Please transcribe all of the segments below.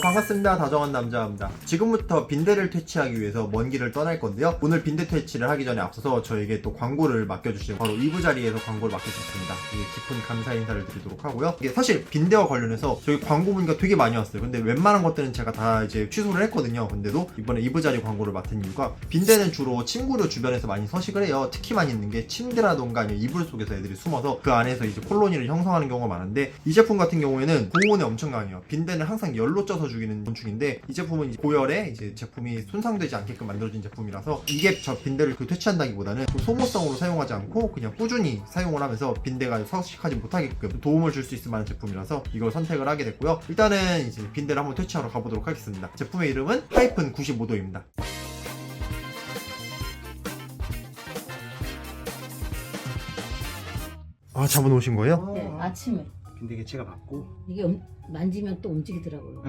반갑습니다. 다정한 남자입니다. 지금부터 빈대를 퇴치하기 위해서 먼 길을 떠날 건데요. 오늘 빈대 퇴치를 하기 전에 앞서서 저에게 또 광고를 맡겨주신 바로 이부자리에서 광고를 맡겨주셨습니다. 깊은 감사 인사를 드리도록 하고요. 이게 사실 빈대와 관련해서 저희 광고 문의가 되게 많이 왔어요. 근데 웬만한 것들은 제가 다 이제 취소를 했거든요. 근데도 이번에 이부자리 광고를 맡은 이유가, 빈대는 주로 침구류 주변에서 많이 서식을 해요. 특히 많이 있는 게 침대라던가 아니면 이불 속에서 애들이 숨어서 그 안에서 이제 콜로니를 형성하는 경우가 많은데, 이 제품 같은 경우에는 고온에 엄청 강해요. 빈대는 항상 열로 쪄서 죽이는 곤충인데, 이 제품은 고열에 이제 제품이 손상되지 않게끔 만들어진 제품이라서 이게 저 빈대를 퇴치한다기보다는 소모성으로 사용하지 않고 그냥 꾸준히 사용을 하면서 빈대가 서식하지 못하게끔 도움을 줄 수 있을 만한 제품이라서 이걸 선택을 하게 됐고요. 일단은 이제 빈대를 한번 퇴치하러 가보도록 하겠습니다. 제품의 이름은 하이픈 95도입니다. 아, 잡아놓으신 거예요? 네, 아침에 빈대 개체가 맞고, 이게 만지면 또 움직이더라고요.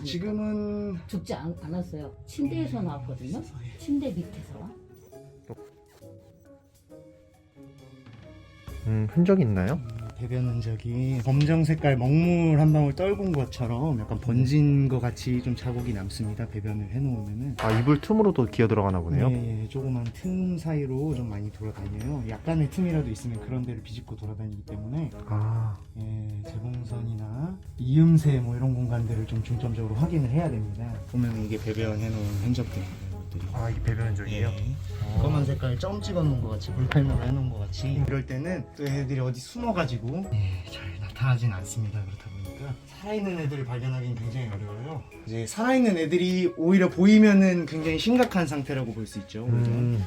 지금은 죽지 않았어요. 침대에서 나왔거든요. 침대 밑에서. 흔적이 있나요? 배변 흔적이 검정 색깔 먹물 한 방울 떨군 것처럼 약간 번진 것 같이 좀 자국이 남습니다. 배변을 해놓으면은. 아, 이불 틈으로도 기어 들어가나 보네요. 네, 조그만 틈 사이로 좀 많이 돌아다녀요. 약간의 틈이라도 있으면 그런 데를 비집고 돌아다니기 때문에 재봉선이나 이음새 뭐 이런 공간들을 좀 중점적으로 확인을 해야 됩니다. 보면 이게 배변 해놓은 흔적들입니다. 아, 이게 배변 흔적이에요? 검은 색깔 점 찍어놓은 것 같이, 물칼로 해놓은 것 같이. 이럴 때는 또 애들이 어디 숨어가지고 잘 나타나진 않습니다. 그렇다 보니까 살아있는 애들을 발견하기는 굉장히 어려워요. 이제 살아있는 애들이 오히려 보이면은 굉장히 심각한 상태라고 볼 수 있죠.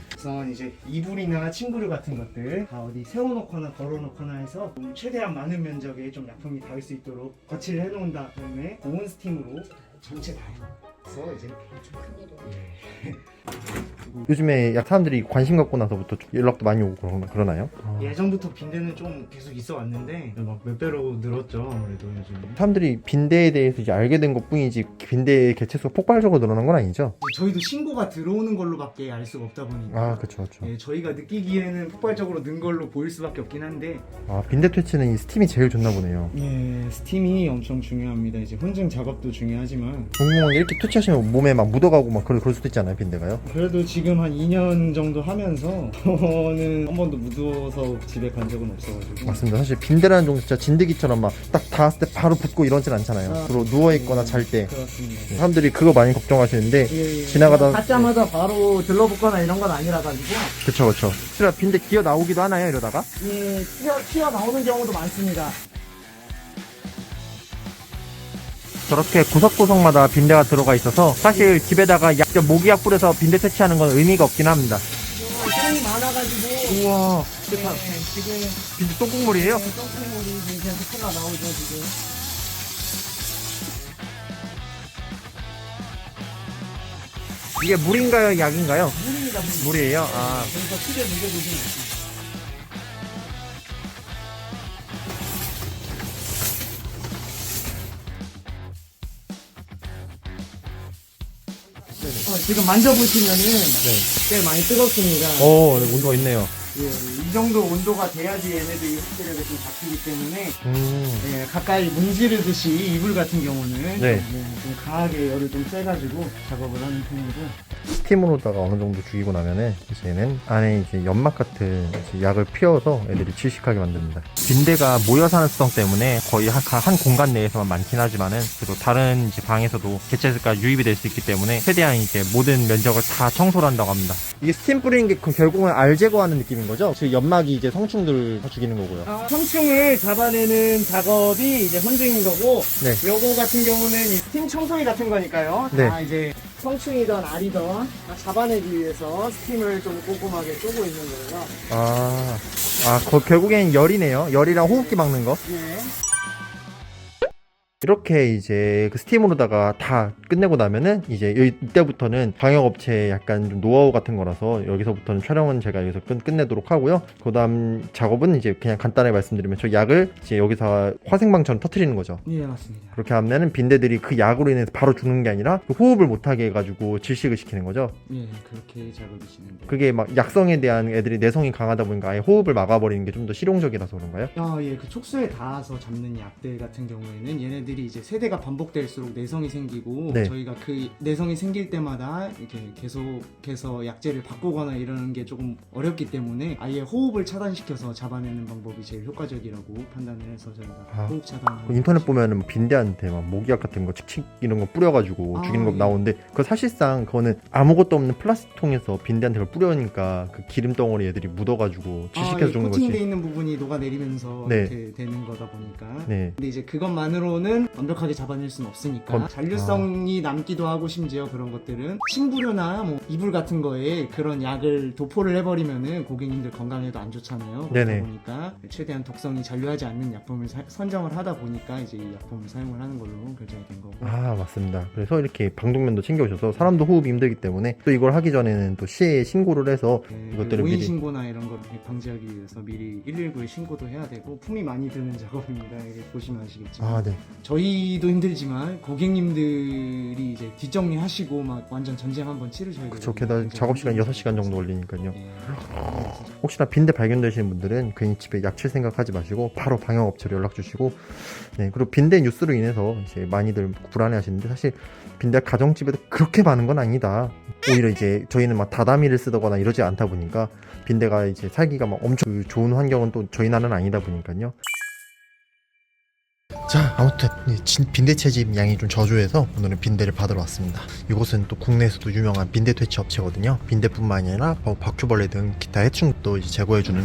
그래서 이제 이불이나 침구류 같은 것들 다 어디 세워놓거나 걸어놓거나 해서 최대한 많은 면적에 좀 약품이 닿을 수 있도록 거치를 해놓은 다음에 고온 스팀으로 전체 다 해서 이제 요즘에 약 사람들이 관심 갖고 나서부터 연락도 많이 오고 그러나요? 예전부터 빈대는 좀 계속 있어 왔는데 막 몇 배로 늘었죠. 아무래도 요즘에 사람들이 빈대에 대해서 이제 알게 된 것 뿐이지 빈대의 개체수가 폭발적으로 늘어난 건 아니죠? 저희도 신고가 들어오는 걸로밖에 알 수가 없다 보니까 아, 그쵸. 저희가 느끼기에는 폭발적으로 는 걸로 보일 수밖에 없긴 한데, 아, 빈대 퇴치는 이 스팀이 제일 좋나 보네요. 스팀이 엄청 중요합니다. 이제 혼증 작업도 중요하지만 궁금한 게, 이렇게 퇴치하시면 몸에 막 묻어가고 막 그럴 수도 있잖아요, 빈대가요? 그래도 지금 한 2년 정도 하면서 저는 한 번도 묻어서 집에 간 적은 없어가지고. 맞습니다. 사실 빈대라는 종도 진짜 진드기처럼 막 딱 닿았을 때 바로 붙고 이러진 않잖아요. 주로 누워있거나 잘 때. 그렇습니다. 사람들이 그거 많이 걱정하시는데 지나가다 닿자마자 바로 들러붙거나 이런 건 아니라 가지고 그쵸. 실제로 빈대 기어 나오기도 하나요, 이러다가? 튀어나오는 경우도 많습니다. 저렇게 구석구석마다 빈대가 들어가 있어서 사실 집에다가 모기약 뿌려서 빈대 퇴치하는 건 의미가 없긴 합니다. 똥이 많아가지고. 우와, 지금 빈대 똥국물이에요? 똥물이 계속 흘러나오죠 지금. 이게 물인가요, 약인가요? 물입니다. 물이에요? 그래서 크게 녹여주시면 됩니다. 지금 만져보시면은 꽤 많이 뜨겁습니다. 온도가 있네요. 이 정도 온도가 돼야지 얘네들이 흡수력이 좀 잡히기 때문에 가까이 문지르듯이 이불 같은 경우는 좀 강하게 열을 좀 쐬가지고 작업을 하는 편이고, 스팀으로다가 어느 정도 죽이고 나면은 이제는 안에 이제 연막 같은 이제 약을 피워서 애들이 질식하게 만듭니다. 빈대가 모여 사는 습성 때문에 거의 한 공간 내에서만 많긴 하지만은 그래도 다른 이제 방에서도 개체수가 유입이 될 수 있기 때문에 최대한 이제 모든 면적을 다 청소를 한다고 합니다. 이게 스팀 뿌리는 게 결국은 알 제거하는 느낌인 거죠? 즉 연막이 이제 성충들을 죽이는 거고요. 성충을 잡아내는 작업이 이제 혼증인 거고, 네. 요거 같은 경우는 이 스팀 청소기 같은 거니까요. 다 이제 성충이든 알이든 다 잡아내기 위해서 스팀을 좀 꼼꼼하게 쪼고 있는 거예요. 결국엔 열이네요. 열이랑 호흡기 막는 거. 이렇게 이제 그 스팀으로다가 다 끝내고 나면은 이제 이때부터는 방역업체에 약간 좀 노하우 같은 거라서 여기서부터는 촬영은 제가 여기서 끝내도록 하고요. 그 다음 작업은 이제 그냥 간단하게 말씀드리면 저 약을 이제 여기서 화생방처럼 터트리는 거죠. 예, 맞습니다. 그렇게 하면은 빈대들이 그 약으로 인해서 바로 죽는 게 아니라 그 호흡을 못하게 해가지고 질식을 시키는 거죠. 예, 그렇게 작업이 진행돼요. 그게 막 약성에 대한 애들이 내성이 강하다 보니까 아예 호흡을 막아버리는 게 좀 더 실용적이라서 그런가요? 그 촉수에 닿아서 잡는 약들 같은 경우에는 얘네들이 애들이 이제 세대가 반복될수록 내성이 생기고 네. 저희가 그 내성이 생길 때마다 이렇게 계속해서 약제를 바꾸거나 이러는 게 조금 어렵기 때문에 아예 호흡을 차단시켜서 잡아내는 방법이 제일 효과적이라고 판단을 해서 저희가 호흡 차단. 그 인터넷 보면은 뭐 빈대한테 막 모기약 같은 거 칙칙 이런 거 뿌려가지고 죽이는 거 예. 나오는데 그 사실상 그거는 아무것도 없는 플라스틱 통에서 빈대한테 그걸 뿌려니까 그 기름 덩어리 애들이 묻어가지고 질식해서 죽는 코팅돼 거지. 있는 부분이 녹아내리면서 네. 이렇게 되는 거다 보니까. 네. 근데 이제 그것만으로는 완벽하게 잡아낼 수는 없으니까 잔류성이 남기도 하고 심지어 그런 것들은 침부류나 뭐 이불 같은 거에 그런 약을 도포를 해버리면은 고객님들 건강에도 안 좋잖아요. 그러다 네네. 보니까 최대한 독성이 잔류하지 않는 약품을 선정을 하다 보니까 이제 이 약품을 사용을 하는 걸로 결정이 된 거고. 아 맞습니다. 그래서 이렇게 방독면도 챙겨오셔서 사람도 호흡이 힘들기 때문에 또 이걸 하기 전에는 또 시에 신고를 해서 이것들을 오인 미리 신고나 이런 거를 방지하기 위해서 미리 119에 신고도 해야 되고 품이 많이 드는 작업입니다. 이게 보시면 아시겠지만 아 네. 저희도 힘들지만 고객님들이 이제 뒷정리하시고 막 완전 전쟁 한번 치르셔야 돼요. 그쵸. 게다가 작업 시간 6시간 정도 걸리니까요. 네. 혹시나 빈대 발견되시는 분들은 괜히 집에 약 칠 생각하지 마시고 바로 방역업체로 연락 주시고 네 그리고 빈대 뉴스로 인해서 이제 많이들 불안해하시는데 사실 빈대 가정집에도 그렇게 많은 건 아니다. 오히려 이제 저희는 막 다다미를 쓰거나 이러지 않다 보니까 빈대가 이제 살기가 막 엄청 좋은 환경은 또 저희 나라는 아니다 보니까요. 자 아무튼 빈대 채집 양이 좀 저조해서 오늘은 빈대를 받으러 왔습니다. 이곳은 또 국내에서도 유명한 빈대 퇴치 업체거든요. 빈대뿐만 아니라 바퀴벌레 등 기타 해충도 이제 제거해주는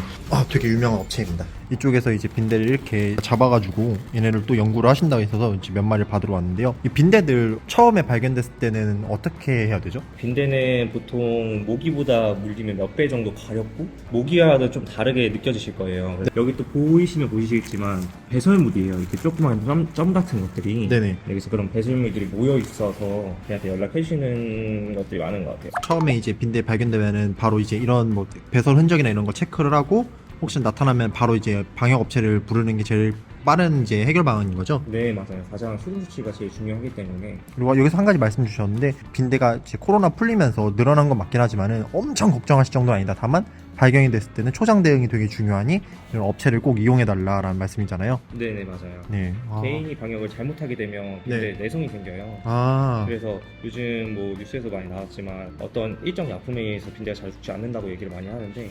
되게 유명한 업체입니다. 이쪽에서 이제 빈대를 이렇게 잡아가지고 얘네를 또 연구를 하신다고 해서 이제 몇 마리를 받으러 왔는데요. 이 빈대들 처음에 발견됐을 때는 어떻게 해야 되죠? 빈대는 보통 모기보다 물리면 몇 배 정도 가렵고 모기와도 좀 다르게 느껴지실 거예요. 여기 또 보이시면 보시겠지만 배설물이에요. 이렇게 조그만 점 같은 것들이. 네네. 여기서 그런 배설물들이 모여 있어서 걔한테 연락해 주시는 것들이 많은 것 같아요. 처음에 이제 빈대 발견되면은 바로 이제 이런 뭐 배설 흔적이나 이런 걸 체크를 하고 혹시 나타나면 바로 이제 방역 업체를 부르는 게 제일 빠른 이제 해결 방안인 거죠. 네, 맞아요. 가장 수분 조치가 제일 중요하기 때문에. 그리고 여기서 한 가지 말씀 주셨는데 빈대가 이제 코로나 풀리면서 늘어난 건 맞긴 하지만은 엄청 걱정하실 정도는 아니다. 다만 발견이 됐을 때는 초장 대응이 되게 중요하니 이런 업체를 꼭 이용해 달라라는 말씀이잖아요. 네, 맞아요. 네. 개인이 방역을 잘못하게 되면 빈대 내성이 생겨요. 그래서 요즘 뭐 뉴스에서 많이 나왔지만 어떤 일정 약품에 의해서 빈대가 잘 죽지 않는다고 얘기를 많이 하는데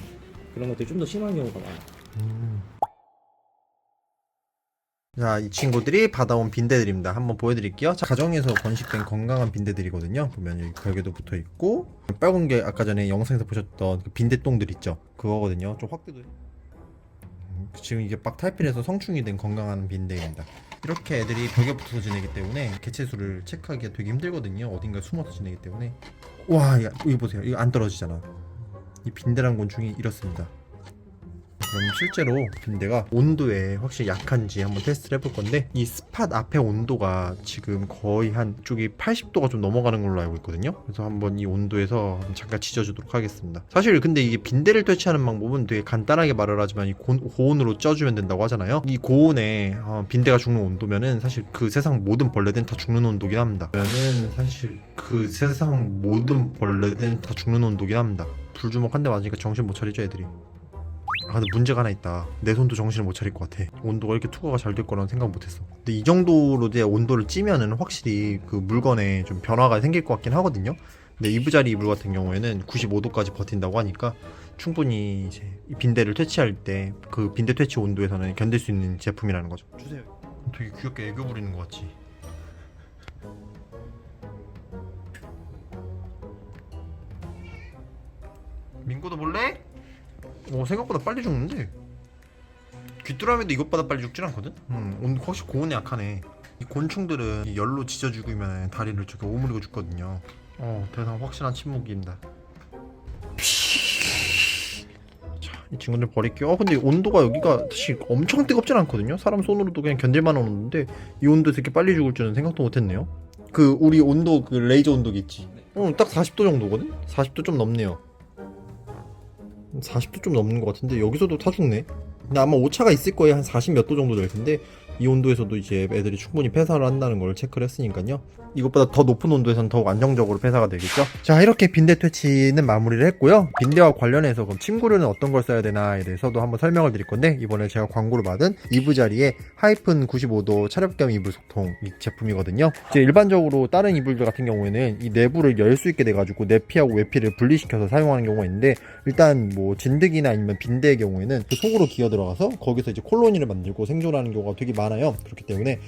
그런 것들이 좀 더 심한 경우가 많아요. 자, 이 친구들이 받아온 빈대들입니다. 한번 보여드릴게요. 자, 가정에서 번식된 건강한 빈대들이거든요. 보면 여기 벽에도 붙어 있고 빨간 게 아까 전에 영상에서 보셨던 그 빈대똥들 있죠. 그거거든요. 좀 확대도 지금 이게 막 탈피해서 성충이 된 건강한 빈대입니다. 이렇게 애들이 벽에 붙어서 지내기 때문에 개체수를 체크하기가 되게 힘들거든요. 어딘가에 숨어서 지내기 때문에. 와, 이거 보세요. 이거 안 떨어지잖아. 이 빈대란 곤충이 이렇습니다. 그럼 실제로 빈대가 온도에 확실히 약한지 한번 테스트를 해볼 건데 이 스팟 앞에 온도가 지금 거의 한 쪽이 80도가 좀 넘어가는 걸로 알고 있거든요. 그래서 한번 이 온도에서 잠깐 지져주도록 하겠습니다. 사실 근데 이게 빈대를 퇴치하는 방법은 되게 간단하게 말을 하지만 이 고온으로 쪄주면 된다고 하잖아요. 이 고온에 빈대가 죽는 온도면은 사실 그 세상 모든 벌레들은 다 죽는 온도긴 합니다. 그러면은 사실 그 세상 모든 벌레들은 다 죽는 온도긴 합니다. 불주먹 한 대 맞으니까 정신 못 차리죠 애들이. 근데 문제가 하나 있다. 내 손도 정신을 못 차릴 것 같아. 온도가 이렇게 투과가 잘 될 거라는 생각 못했어. 근데 이 정도로 이제 온도를 찌면은 확실히 그 물건에 좀 변화가 생길 것 같긴 하거든요. 근데 이부자리 이불 같은 경우에는 95도까지 버틴다고 하니까 충분히 이제 이 빈대를 퇴치할 때 그 빈대 퇴치 온도에서는 견딜 수 있는 제품이라는 거죠. 주세요. 되게 귀엽게 애교 부리는 것 같지. 민구도 볼래? 생각보다 빨리 죽는데 귀뚜라미도 이것보다 빨리 죽진 않거든? 확실히 고온에 약하네. 이 곤충들은 이 열로 지져 죽으면 다리를 저렇게 오므리고 죽거든요. 대상 확실한 침묵입니다. 자, 이 친구들 버릴게요. 근데 온도가 여기가 사실 엄청 뜨겁진 않거든요. 사람 손으로도 그냥 견딜만한 온도인데 이 온도에서 이렇게 빨리 죽을 줄은 생각도 못했네요. 그 우리 온도 그 레이저 온도기 있지? 딱 40도 정도거든? 40도 좀 넘네요. 40도 좀 넘는 것 같은데 여기서도 타 죽네. 근데 아마 오차가 있을 거예요. 한 40 몇 도 정도 될 텐데 이 온도에서도 이제 애들이 충분히 폐사를 한다는 걸 체크를 했으니까요. 이것보다 더 높은 온도에서는 더욱 안정적으로 폐사가 되겠죠. 자, 이렇게 빈대 퇴치는 마무리를 했고요. 빈대와 관련해서 그럼 침구류는 어떤 걸 써야 되나에 대해서도 한번 설명을 드릴 건데, 이번에 제가 광고를 받은 이브자리의 하이픈 95도 차렵겸 이불 소통 이 제품이거든요. 이제 일반적으로 다른 이불들 같은 경우에는 이 내부를 열 수 있게 돼가지고 내피하고 외피를 분리시켜서 사용하는 경우가 있는데, 일단 뭐 진드기나 아니면 빈대의 경우에는 그 속으로 기어 들어가서 거기서 이제 콜로니를 만들고 생존하는 경우가 되게 많아요. 그렇기 때문에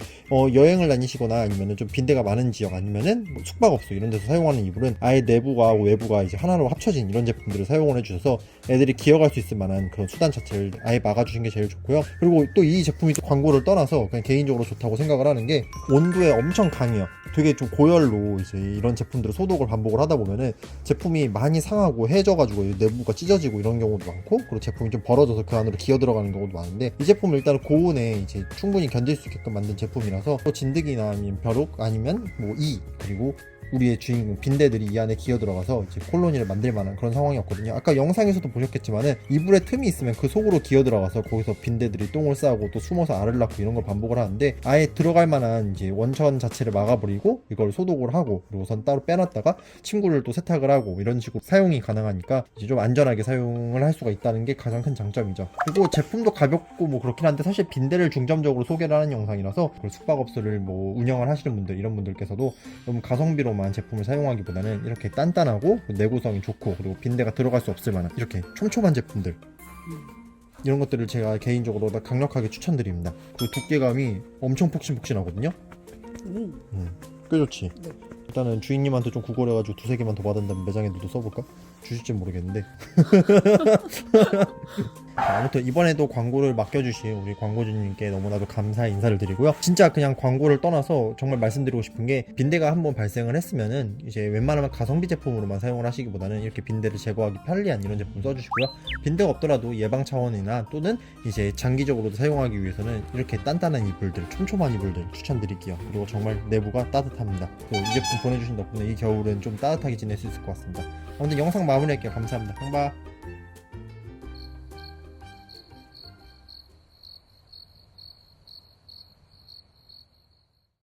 여행을 다니시거나 아니면은 좀 빈대가 많은 지역 아니면은 뭐 숙박업소 이런 데서 사용하는 이불은 아예 내부가 외부가 이제 하나로 합쳐진 이런 제품들을 사용을 해주셔서 애들이 기어갈 수 있을 만한 그런 수단 자체를 아예 막아주신 게 제일 좋고요. 그리고 또 이 제품이 또 광고를 떠나서 그냥 개인적으로 좋다고 생각을 하는 게 온도에 엄청 강해요. 되게 좀 고열로 이제 이런 제품들을 소독을 반복을 하다 보면은 제품이 많이 상하고 해져가지고 내부가 찢어지고 이런 경우도 많고, 그리고 제품이 좀 벌어져서 그 안으로 기어 들어가는 경우도 많은데, 이 제품은 일단은 고온에 이제 충분히 견딜 수 있게끔 만든 제품이라서 또 진드기나 아니면 벼룩 아니면 뭐 그리고 우리의 주인공 빈대들이 이 안에 기어 들어가서 이제 콜로니를 만들 만한 그런 상황이었거든요. 아까 영상에서도 보셨겠지만은 이불에 틈이 있으면 그 속으로 기어 들어가서 거기서 빈대들이 똥을 싸고 또 숨어서 알을 낳고 이런 걸 반복을 하는데, 아예 들어갈 만한 이제 원천 자체를 막아버리고 이걸 소독을 하고 그리고선 따로 빼놨다가 침구를 또 세탁을 하고 이런 식으로 사용이 가능하니까 이제 좀 안전하게 사용을 할 수가 있다는 게 가장 큰 장점이죠. 그리고 제품도 가볍고 뭐 그렇긴 한데, 사실 빈대를 중점적으로 소개를 하는 영상이라서 숙박업소를 뭐 운영을 하시는 분들 이런 분들께서도 너무 가성비로만 제품을 사용하기보다는 이렇게 단단하고 내구성이 좋고 그리고 빈대가 들어갈 수 없을 만한 이렇게 촘촘한 제품들, 이런 것들을 제가 개인적으로 강력하게 추천드립니다. 그리고 두께감이 엄청 폭신폭신하거든요. 꽤 좋지. 네. 일단은 주인님한테 좀 구걸해가지고 2-3개만 더 받은다면 매장에 너도 써볼까? 주실지 모르겠는데. 아무튼 이번에도 광고를 맡겨주신 우리 광고주님께 너무나도 감사의 인사를 드리고요. 진짜 그냥 광고를 떠나서 정말 말씀드리고 싶은 게, 빈대가 한번 발생을 했으면은 이제 웬만하면 가성비 제품으로만 사용을 하시기보다는 이렇게 빈대를 제거하기 편리한 이런 제품 써주시고요. 빈대가 없더라도 예방 차원이나 또는 이제 장기적으로도 사용하기 위해서는 이렇게 단단한 이불들, 촘촘한 이불들 추천드릴게요. 그리고 정말 내부가 따뜻합니다. 또 이 제품 보내주신 덕분에 이 겨울은 좀 따뜻하게 지낼 수 있을 것 같습니다. 아무튼 영상 마무리할게요. 감사합니다. 형바.